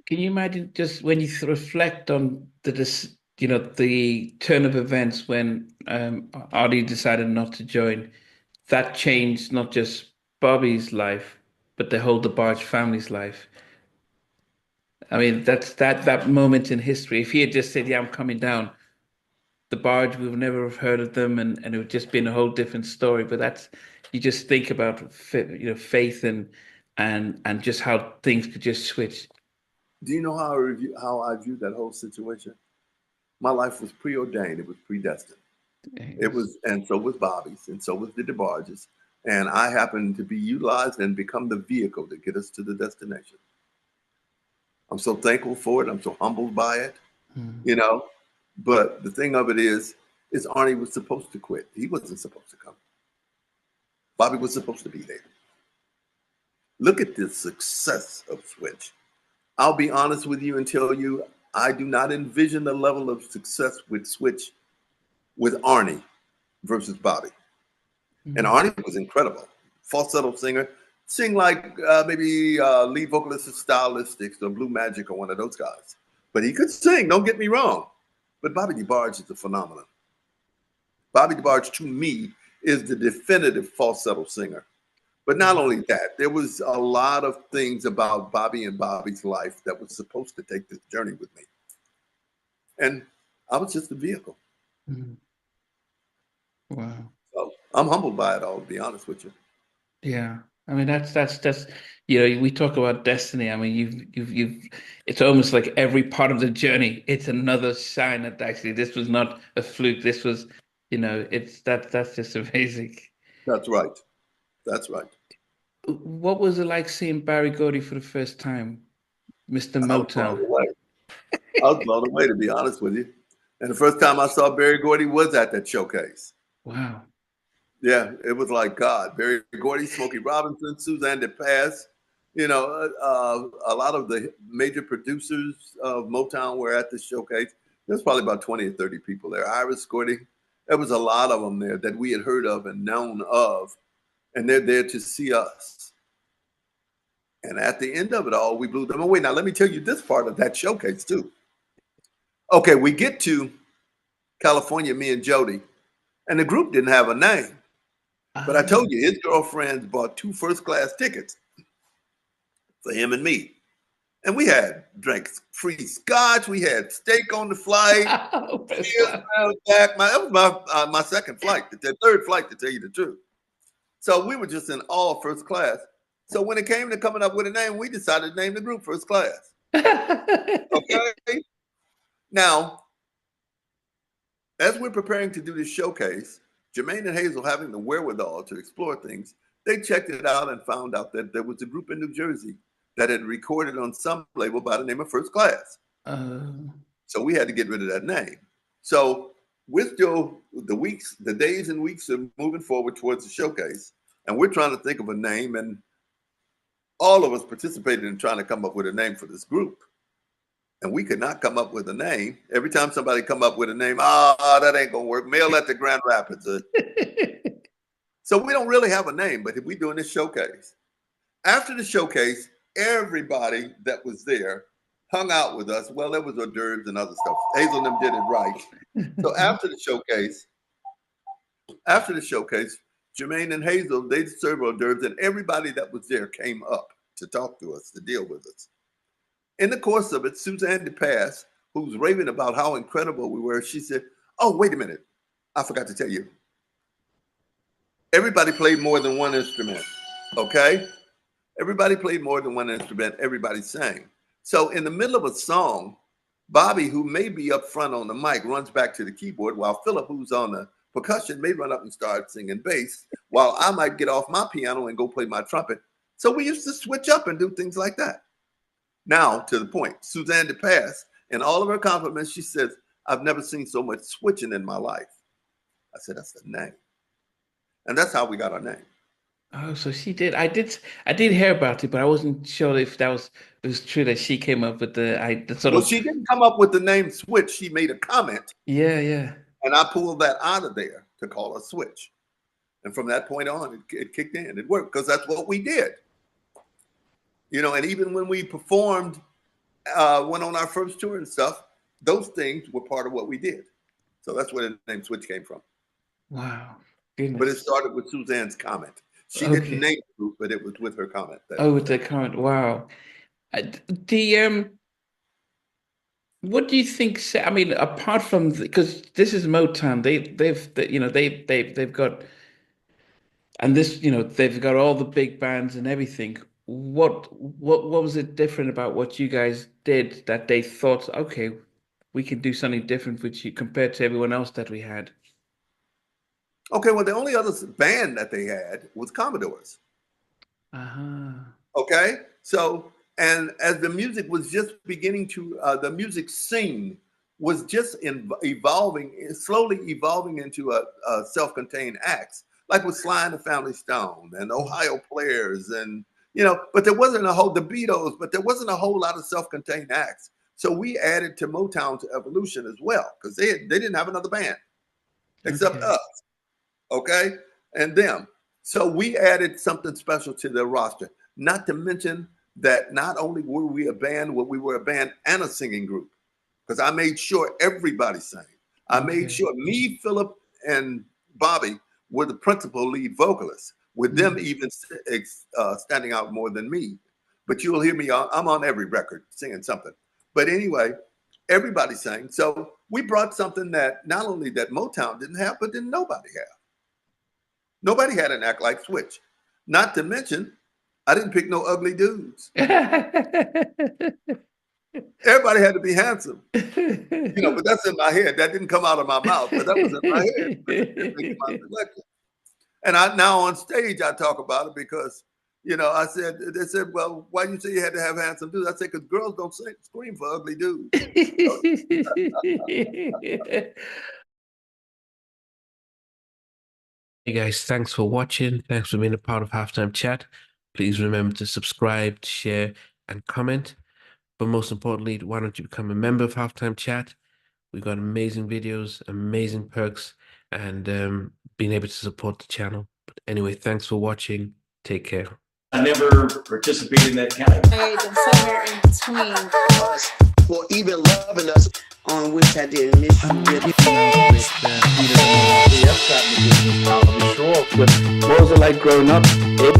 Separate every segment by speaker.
Speaker 1: Can you imagine just when you reflect on the turn of events when Artie decided not to join, that changed not just Bobby's life, but the whole DeBarge family's life. I mean, that's that moment in history. If he had just said, "Yeah, I'm coming down," the Barge, we would never have heard of them, and it would just been a whole different story. But that's you just think about faith and just how things could just switch.
Speaker 2: Do you know how I view that whole situation? My life was preordained. It was predestined. It
Speaker 1: Yes.
Speaker 2: was, and so was Bobby's, and so was the DeBarges. And I happened to be utilized and become the vehicle to get us to the destination. I'm so thankful for it. I'm so humbled by it,
Speaker 1: Mm.
Speaker 2: you know. But the thing of it is Arnie was supposed to quit. He wasn't supposed to come. Bobby was supposed to be there. Look at the success of Switch. I'll be honest with you and tell you, I do not envision the level of success with Switch with Arnie versus Bobby. And
Speaker 1: Mm.
Speaker 2: Arnie was incredible. Falsetto singer, sing like maybe lead vocalist of Stylistics or Blue Magic or one of those guys. But he could sing, don't get me wrong. But Bobby DeBarge is a phenomenon. Bobby DeBarge, to me, is the definitive falsetto singer. But not
Speaker 1: Mm.
Speaker 2: only that, there was a lot of things about Bobby and Bobby's life that was supposed to take this journey with me. And I was just a vehicle.
Speaker 1: Mm. Wow.
Speaker 2: So I'm humbled by it all, to be honest with you.
Speaker 1: Yeah. I mean that's we talk about destiny. I mean you've it's almost like every part of the journey, it's another sign that actually this was not a fluke. This was, it's that's just amazing.
Speaker 2: That's right. That's right.
Speaker 1: What was it like seeing Barry Gordy for the first time, Mr.
Speaker 2: I was blown
Speaker 1: Motown?
Speaker 2: away. I was blown away, to be honest with you. And the first time I saw Barry Gordy was at that showcase.
Speaker 1: Wow.
Speaker 2: Yeah, it was like God. Barry Gordy, Smokey Robinson, Suzanne DePass. A lot of the major producers of Motown were at the showcase. There's probably about 20 or 30 people there. Iris Gordy, there was a lot of them there that we had heard of and known of, and they're there to see us. And at the end of it all, we blew them away. Now, let me tell you this part of that showcase, too. Okay, we get to California, me and Jody, and the group didn't have a name. But I
Speaker 1: Ah.
Speaker 2: told you, his girlfriends bought 2 first-class tickets for him and me. And we had drinks, free scotch. We had steak on the flight.
Speaker 1: First
Speaker 2: Cheers,
Speaker 1: class.
Speaker 2: Jack. That was my second flight, the third flight, to tell you the truth. So we were just in all first class. So when it came to coming up with a name, we decided to name the group First Class. Okay. Now, as we're preparing to do this showcase, Jermaine and Hazel having the wherewithal to explore things, they checked it out and found out that there was a group in New Jersey that had recorded on some label by the name of First Class.
Speaker 1: Uh,
Speaker 2: So we had to get rid of that name. So with the days and weeks of moving forward towards the showcase, and we're trying to think of a name, and all of us participated in trying to come up with a name for this group. And we could not come up with a name. Every time somebody come up with a name, that ain't gonna work. Mail that to Grand Rapids. So we don't really have a name, but we doing this showcase. After the showcase, everybody that was there hung out with us. Well, there was hors d'oeuvres and other stuff. Hazel and them did it right. So after the showcase, Jermaine and Hazel, they served hors d'oeuvres, and everybody that was there came up to talk to us, to deal with us. In the course of it, Suzanne DePass, who's raving about how incredible we were, she said, "Oh, wait a minute. I forgot to tell you. Everybody played more than one instrument, okay? Everybody played more than one instrument. Everybody sang. So in the middle of a song, Bobby, who may be up front on the mic, runs back to the keyboard, while Philip, who's on the percussion, may run up and start singing bass, while I might get off my piano and go play my trumpet. So we used to switch up and do things like that. Now, to the point, Suzanne DePass, in all of her compliments, she says, "I've never seen so much switching in my life." I said, "That's the name." And that's how we got our name.
Speaker 1: oh, so she did. I did hear about it, but I wasn't sure if it was true that she came up with the sort
Speaker 2: Well,
Speaker 1: of.
Speaker 2: she didn't come up with the name Switch. She made a comment,
Speaker 1: Yeah, yeah.
Speaker 2: and I pulled that out of there to call her Switch. And from that point on, it kicked in. It worked because that's what we did. And even when we performed went on our first tour and stuff, those things were part of what we did. So that's where the name Switch came from.
Speaker 1: Wow. Goodness.
Speaker 2: But it started with Suzanne's comment. She didn't name the group, but it was with her comment.
Speaker 1: With the comment. Wow. What do you think? I mean, apart from because this is Motown, they've got, and this, they've got all the big bands and everything. What was it different about what you guys did that they thought, okay, we can do something different with you compared to everyone else that we had?
Speaker 2: Okay, well, the only other band that they had was Commodores. Okay, so, and as the music was just beginning to, the music scene was just slowly evolving into a self-contained acts, like with Sly and the Family Stone and Ohio Players, and but there wasn't the Beatles, but there wasn't a whole lot of self-contained acts. So we added to Motown's evolution as well, because they didn't have another band except us. Okay, and them. So we added something special to the roster. Not to mention that not only were we a band, we were a band and a singing group, because I made sure everybody sang. I made sure me, Philip, and Bobby were the principal lead vocalists, with them even standing out more than me. But you'll hear me, I'm on every record singing something. But anyway, everybody sang. So we brought something that not only that Motown didn't have, but didn't nobody have. Nobody had an act like Switch. Not to mention, I didn't pick no ugly dudes. Everybody had to be handsome. But that's in my head. That didn't come out of my mouth, but that was in my head. And now on stage, I talk about it because, they said, well, why you say you had to have handsome dudes? I said, because girls don't scream for ugly dudes.
Speaker 3: Hey guys, thanks for watching. Thanks for being a part of Halftime Chat. Please remember to subscribe, share, and comment. But most importantly, why don't you become a member of Halftime Chat? We've got amazing videos, amazing perks, and being able to support the channel. But anyway, thanks for watching. Take care.
Speaker 4: I never participated in that category.
Speaker 5: And somewhere in between
Speaker 6: us, for even loving us, on which I did miss you really.
Speaker 1: What was it like growing up?
Speaker 7: Still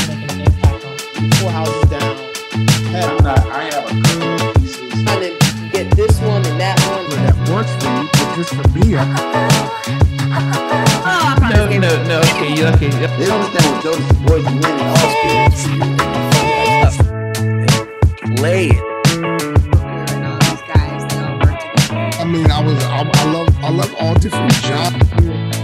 Speaker 7: making an impact on 4 houses down.
Speaker 4: I have a couple of pieces.
Speaker 5: trying to get this one and that one.
Speaker 8: That works for you, but just for me,
Speaker 1: No, okay.
Speaker 6: They don't understand what Jonas' voice is winning all spirits.
Speaker 3: Play it.
Speaker 5: And all these guys, they all work together.
Speaker 8: I mean, I love all different genres.